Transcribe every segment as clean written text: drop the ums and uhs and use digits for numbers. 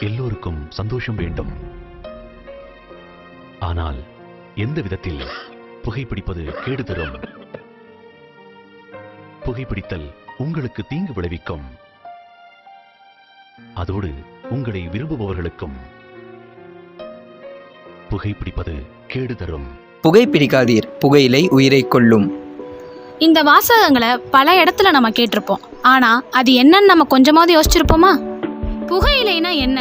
எல்லோருக்கும் சந்தோஷம் வேண்டும். ஆனால் எந்த விதத்தில் புகைப்பிடிப்பது கேடு தரும். புகைப்பிடித்தல் உங்களுக்கு தீங்கு விளைவிக்கும். அதோடு உங்களை விரும்புபவர்களுக்கும் புகைப்பிடிப்பது கேடு தரும். புகைப்பிடிக்காதீர், புகையிலை உயிரை கொல்லும். இந்த வாசகங்களை பல இடத்துல நம்ம கேட்டிருப்போம். ஆனா அது என்னன்னு நம்ம கொஞ்சமாவது யோசிச்சிருப்போமா? புகையிலைனா என்ன?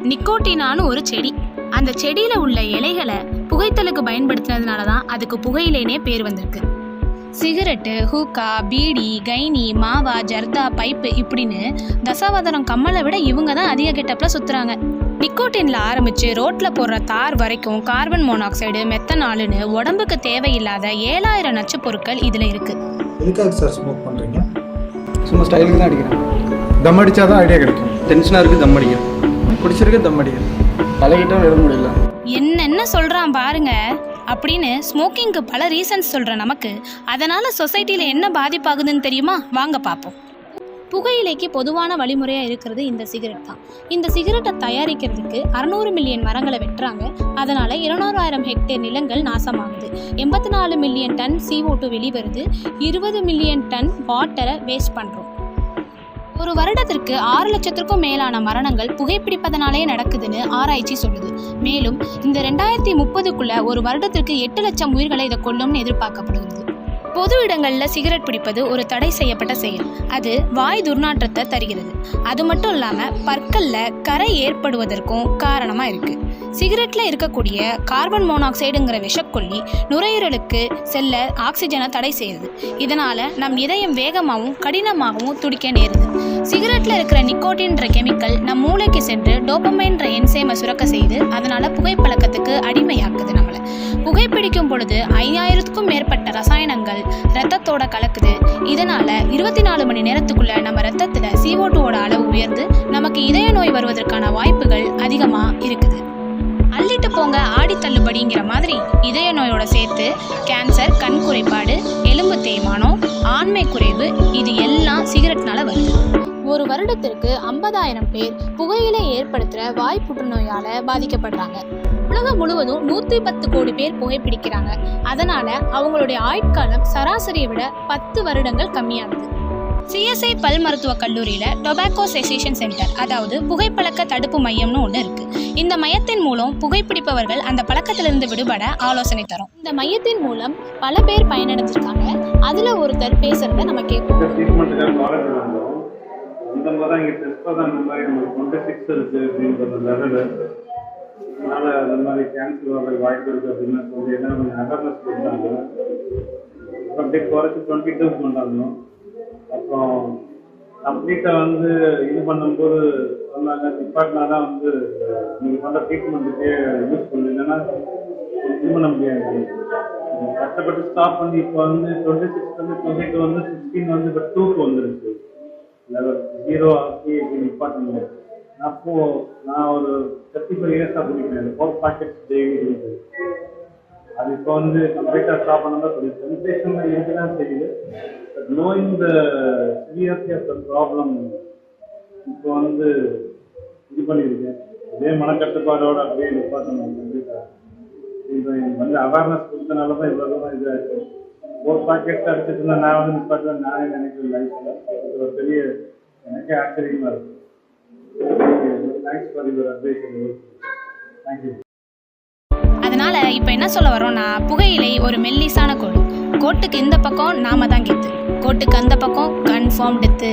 நிக்கோட்டினான்னு ஒரு செடி. அந்த செடியில உள்ள இலைகளை புகைத்தலுக்கு பயன்படுத்தினதுனால தான் அதுக்கு புகையிலைனே பேர் வந்திருக்கு. சிகரெட்டு, ஹூக்கா, பீடி, கைனி, மாவா, ஜர்தா, பைப்பு இப்படின்னு தசாவதாரம் கம்மலை விட இவங்க தான் அதிக கெட்டப்ல சுத்துறாங்க. நிக்கோட்டின்ல ஆரம்பிச்சு ரோட்ல போடுற தார் வரைக்கும் கார்பன் மோனாக்சைடு, மெத்தனாலுன்னு உடம்புக்கு தேவையில்லாத 7000 நச்சு பொருட்கள் இதுல இருக்கு. எதுக்காக சார் ஸ்மோக் பண்றீங்க? சும்மா ஸ்டைலுக்கு தான் அடிக்கிறேன். தம் அடிச்சாதான் ஐடியா கிடைக்கும். டென்ஷனாக இருக்குது தம் அடிக்கிறேன். பிடிச்சிருக்கு தம் அடிக்கிறேன். பழகிட்டா விட முடியல. என்னென்ன சொல்றான் பாருங்க அப்படின்னு ஸ்மோக்கிங்க்கு பல ரீசன்ஸ் சொல்ற நமக்கு அதனால சொசைட்டில என்ன பாதிப்பாகுதுன்னு தெரியுமா? வாங்க பார்ப்போம். புகையிலைக்கு பொதுவான வழிமுறையாக இருக்கிறது இந்த சிகரெட் தான். இந்த சிகரெட்டை தயாரிக்கிறதுக்கு 600 மில்லியன் மரங்களை வெட்டுறாங்க. அதனால் 200,000 ஹெக்டேர் நிலங்கள் நாசமாகுது. 84 மில்லியன் டன் CO2 வெளிவருது. 20 மில்லியன் டன் வாட்டரை வேஸ்ட் பண்ணுறோம். ஒரு வருடத்திற்கு 6 லட்சத்திற்கும் மேலான மரணங்கள் புகைப்பிடிப்பதனாலே நடக்குதுன்னு ஆராய்ச்சி சொல்லுது. மேலும் இந்த 2030க்குள்ள ஒரு வருடத்திற்கு 8 லட்சம் உயிர்களை இதை கொல்லும்னு எதிர்பார்க்கப்படுகிறது. பொது இடங்களில் சிகரெட் பிடிப்பது ஒரு தடை செய்யப்பட்ட செயல். அது வாய் துர்நாற்றத்தை தருகிறது. அது மட்டும் இல்லாமல் பற்களில் கரை ஏற்படுவதற்கும் காரணமாக இருக்குது. சிகரெட்டில் இருக்கக்கூடிய கார்பன் மோனாக்சைடுங்கிற விஷக்கொல்லி நுரையீரலுக்கு செல்ல ஆக்சிஜனை தடை செய்யுது. இதனால் நம் இதயம் வேகமாகவும் கடினமாகவும் துடிக்க நேருது. சிகரெட்டில் இருக்கிற நிக்கோட்டின்ற கெமிக்கல் நம் மூளைக்கு சென்று டோபமைன்ற என்சைமை சுரக்க செய்து அதனால் புகைப்பழக்கத்துக்கு அடிமையாக்குது நம்மளை. புகைப்பிடிக்கும் பொழுது 5000க்கும் மேற்பட்ட ரசாயனங்கள் ரத்தத்தோட கலக்குது. இதனால 24 மணி நேரத்துக்குள்ள நம்ம ரத்தத்துல CO2 அளவு உயர்ந்து நமக்கு இதய நோய் வருவதற்கான வாய்ப்புகள் அதிகமா இருக்குது. அள்ளிட்டு போங்க ஆடி தள்ளுபடிங்கிற மாதிரி இதய நோயோட சேர்த்து கேன்சர், கண் குறைபாடு, எலும்பு தேய்மானம், ஆண்மை குறைவு இது எல்லாம் சிகரெட்னால வருது. ஒரு வருடத்திற்கு 50,000 பேர் புகையிலை ஏற்படுத்துகிற வாய் புற்றுநோயால பாதிக்கப்படுறாங்க. உலகம் முழுவதும் 110 கோடி பேர் புகைப்பிடிக்கிறாங்க. அதனால அவங்களுடைய ஆயுட்காலம் சராசரியை விட 10 வருடங்கள் கம்மியாகுது. CSI பல் மருத்துவக் கல்லூரியில டொபாக்கோ செசேஷன் சென்டர், அதாவது புகைப்பழக்க தடுப்பு மையம்னு ஒன்று இருக்கு. இந்த மையத்தின் மூலம் புகைப்பிடிப்பவர்கள் அந்த பழக்கத்திலிருந்து விடுபட ஆலோசனை தரும். இந்த மையத்தின் மூலம் பல பேர் பயனடைஞ்சிருக்காங்க. அதுல ஒருத்தர் பேசுறத நம்ம கேட்போம். அந்த மாதிரி தான் இங்கே டெஸ்ட் தான் இந்த மாதிரி நமக்கு 26 இருக்குது அப்படின்ற லெவலு. அதனால் அந்த மாதிரி கேன்சர் வர வாய்ப்பு இருக்குது அப்படின்னு சொல்லி என்ன கொஞ்சம் அவேர்னஸ் கொடுத்தாங்க. அப்படியே குறைச்சி 22 பண்ணாங்க. அப்புறம் கம்ப்ளீட்டாக வந்து இது பண்ணும்போது சொன்னாங்க டிபார்ட்னா தான் வந்து நீங்கள் பண்ணுற ட்ரீட்மெண்ட்டுக்கே யூஸ் பண்ணு, இல்லைன்னா இது பண்ண முடியாது. கஷ்டப்பட்டு ஸ்டாப் பண்ணி இப்போ வந்து 26 வந்து 22 வந்து 16 வந்து இப்போ 2க்கு வந்துருக்கு. லெவல் 0 ஆக்கி நிப்பாட்டுங்க. அப்போது நான் ஒரு 35 இயர்ஸாக குடிக்கிறேன். 4 பாக்கெட்ஸ் டெய்லி இருக்குது. அது இப்போ வந்து கம்ப்ளீட்டாக ஸ்டாப் பண்ணதான் சொல்லி சென்சேஷன் இருக்கு தான் தெரியுது. But knowing the severity of the problem இப்போ வந்து இது பண்ணியிருக்கேன். இதே மனக்கட்டுப்பாடோடு அப்படியே நிப்பாட்டணும். கம்ப்ளீட்டாக இப்போ வந்து அவேர்னஸ் கொடுத்தனால தான் இவ்வளோ தான் இதாக இருக்குது. 4 பாக்கெட்ஸ் அடிச்சுட்டு இருந்தால் நான் வந்து நிப்பாட்டுவேன் நானே நினைக்கிறேன். லைஃப்பில் இது ஒரு பெரிய எனக்கே ஆச்சரியமாக இருக்குது. Thanks for your advice. Thank you. அதனால இப்ப என்ன சொல்ல வரோம்னா, புகையிலை ஒரு மெல்லிசான கோடு. கோட்டுக்கு இந்த பக்கம் நாம தான் கெத்து, கோட்டுக்கு அந்த பக்கம் கன்ஃபார்ம் டெத்து.